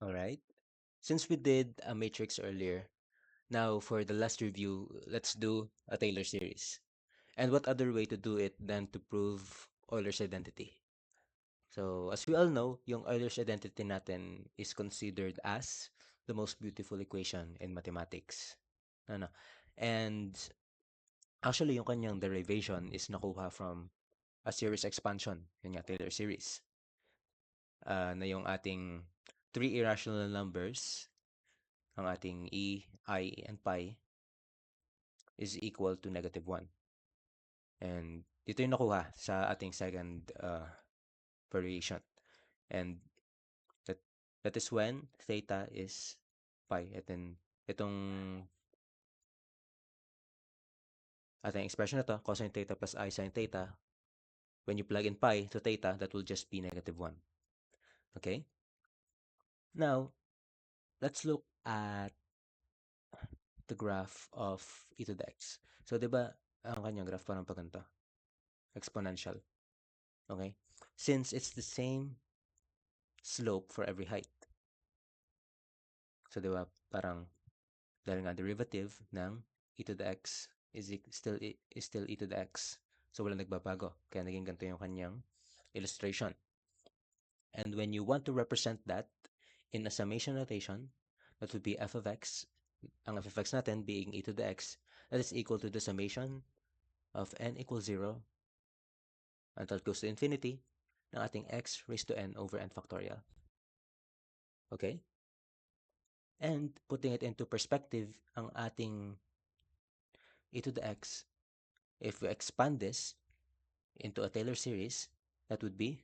All right. Since we did a matrix earlier, now for the last review, let's do a Taylor series. And what other way to do it than to prove Euler's identity? So, as we all know, yung Euler's identity natin is considered as the most beautiful equation in mathematics. Ano? And actually, yung kanyang derivation is nakuha from a series expansion, yun nga, Taylor series. Na yung ating three irrational numbers, ang ating e, I, and pi, is equal to -1. And dito yung nakuha sa ating second variation. And that that is when theta is pi. At then, itong ating expression na to, cosine theta plus I sin theta, when you plug in pi to theta, that will just be -1. Okay? Now, let's look at the graph of e to the x. So, di ba, ang kanyang graph parang pa ganito, exponential. Okay? Since it's the same slope for every height. So, di ba, parang dahil nga derivative ng e to the x is still e to the x. So, walang nagbabago. Kaya naging ganito yung kanyang illustration. And when you want to represent that in a summation notation, that would be f of x, ang f of x natin being e to the x, that is equal to the summation of n equals 0 until it goes to infinity ng ating x raised to n over n factorial. Okay? And putting it into perspective, ang ating e to the x, if we expand this into a Taylor series, that would be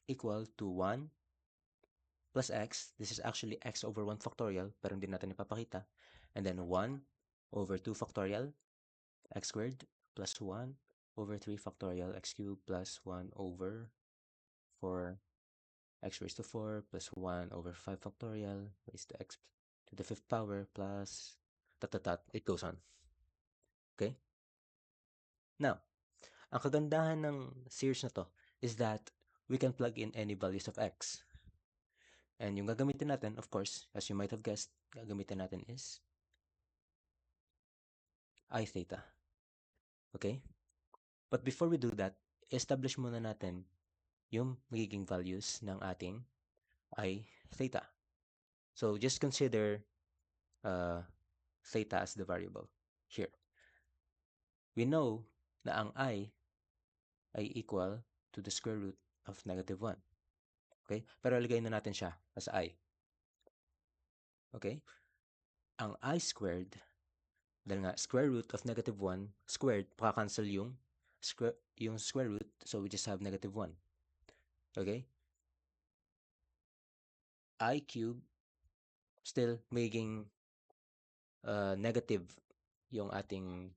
equal to 1 plus x. This is actually x over 1 factorial, pero hindi natin ipapakita. And then 1 over 2 factorial, x squared, plus 1 over 3 factorial, x cubed, plus 1 over 4, x raised to 4, plus 1 over 5 factorial, raised to x to the 5th power, plus it goes on. Okay? Now, ang kagandahan ng series na to is that we can plug in any values of x. And yung gagamitin natin, of course, as you might have guessed, gagamitin natin is I theta. Okay? But before we do that, establish muna natin yung magiging values ng ating I theta. So just consider theta as the variable here. We know na ang I ay equal to the square root of -1. Okay? Pero lagay na natin siya as I. Okay? Ang I squared, dahil nga square root of -1 squared, makakancel yung square root, so we just have -1. Okay? I cube, still magiging negative yung ating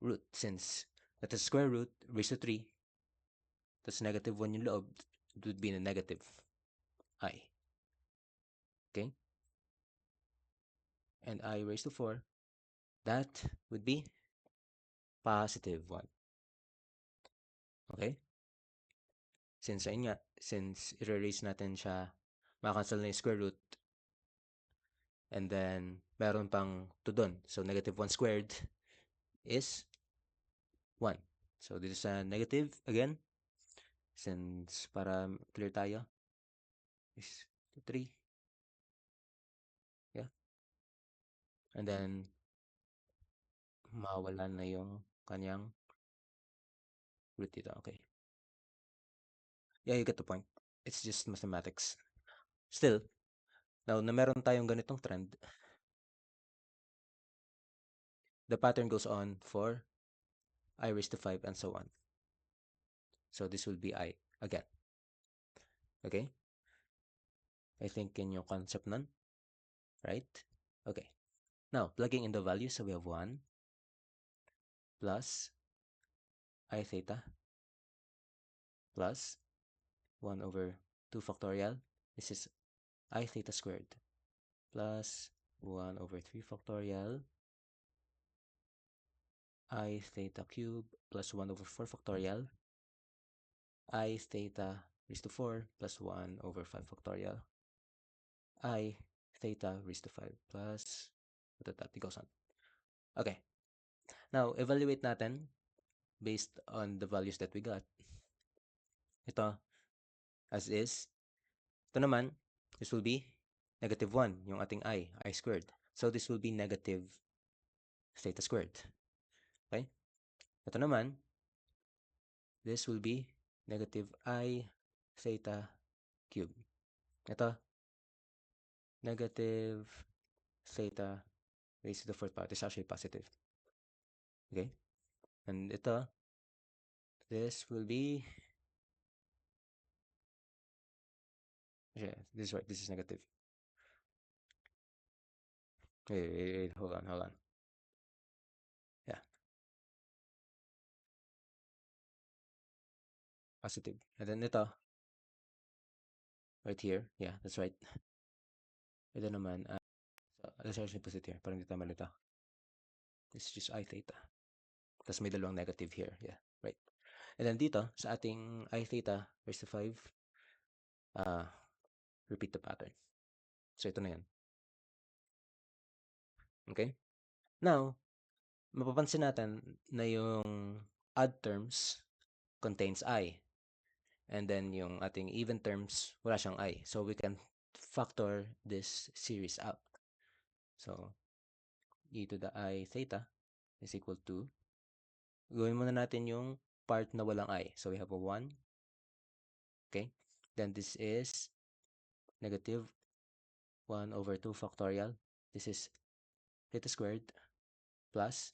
root since that is square root raised to 3, that's -1 yung loob, it would be a negative I. Okay? And I raised to 4, that would be +1. Okay? Since ayun nga, since i-erase natin siya, makacancel na yung square root, and then meron pang 2 doon. So -1 squared is 1. So dito sa negative, again, since para clear tayo, is 3. Yeah. And then, mawala na yung kanyang root dito. Okay. Yeah, you get the point. It's just mathematics. Still, now na meron tayong ganitong trend, the pattern goes on for I raised to 5 and so on. So this will be I again. Okay? I think in your concept nun, right? Okay. Now, plugging in the values, so we have 1 plus I theta plus 1 over 2 factorial. This is I theta squared plus 1 over 3 factorial I theta cube plus 1 over 4 factorial I theta raised to 4 plus 1 over 5 factorial I theta raised to 5 plus it goes on. Okay. Now, evaluate natin based on the values that we got. Ito, as is. Ito naman, this will be negative 1, yung ating I squared. So, this will be negative theta squared. Okay? Ito naman, this will be negative I theta cube. Ito, negative theta raised to the fourth power. This is actually positive. Okay? And ito, this will be, yeah, this is right. This is negative. Wait, hold on. Yeah. Positive. And then ito, right here. Yeah, that's right. Ito naman, let's actually put it here. Parang dito malito. This is just I theta. Tapos may dalawang negative here. Yeah, right. And then dito, sa ating I theta raised to 5, repeat the pattern. So ito na yan. Okay? Now, mapapansin natin na yung odd terms contains I. And then yung ating even terms, wala siyang I. So we can factor this series out. So, e to the I theta is equal to, gawin muna natin yung part na walang I. So we have a 1. Okay? Then this is negative 1 over 2 factorial. This is theta squared plus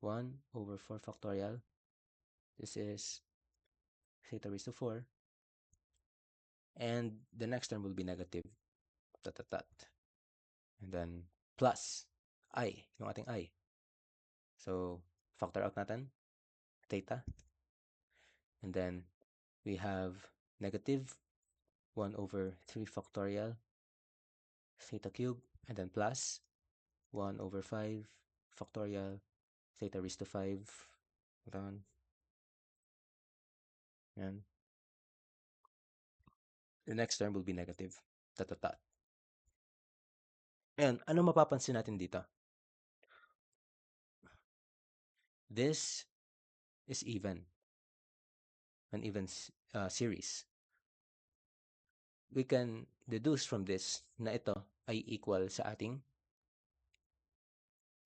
1 over 4 factorial. This is theta raised to 4. And the next term will be negative. And then plus I, yung ating I. So, factor out natin, theta. And then we have negative 1 over 3 factorial theta cube, and then plus 1 over 5 factorial theta raised to 5. Hold Yan. The next term will be negative. Ayan, ano mapapansin natin dito? This is even. An even series. We can deduce from this na ito ay equal sa ating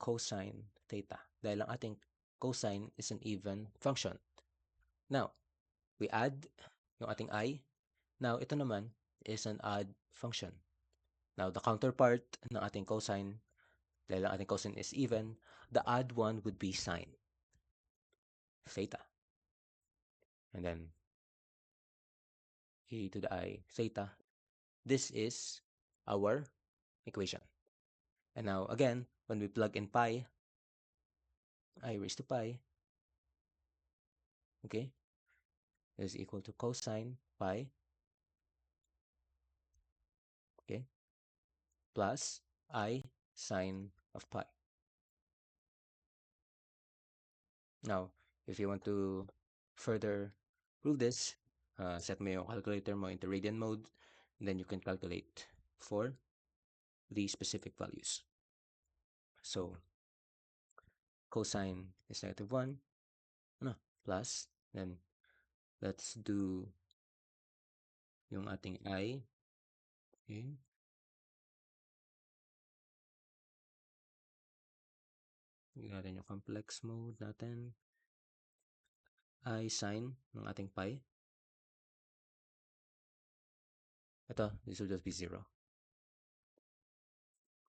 cosine theta. Dahil ang ating cosine is an even function. Now, we add yung ating I. Now, ito naman is an odd function. Now, the counterpart ng ating cosine, dahil ang ating cosine is even, the odd one would be sine theta. And then, e to the I theta. This is our equation. And now, again, when we plug in pi, I raised to pi, okay, is equal to cosine pi, okay, plus I sine of pi. Now, if you want to further prove this, set mo yung calculator mo into radian mode, and then you can calculate for the specific values. So, cosine is negative 1, plus, then let's do yung ating I, okay, natin yung complex mode natin, I sine ng ating pi. Ito, this will just be 0.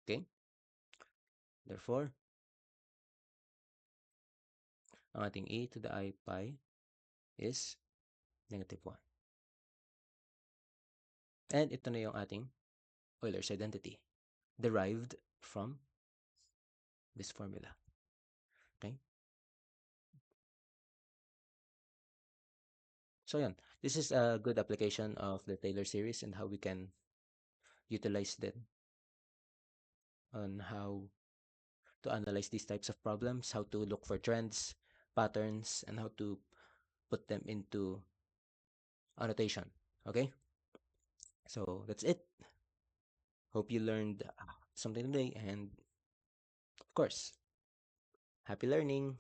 Okay? Therefore, ang ating e to the I pi is negative 1. And ito na yung ating Euler's identity derived from this formula. Okay? So yan, this is a good application of the Taylor series and how we can utilize them on how to analyze these types of problems, how to look for trends, patterns, and how to put them into annotation. Okay? So that's it. Hope you learned something today, and of course, happy learning.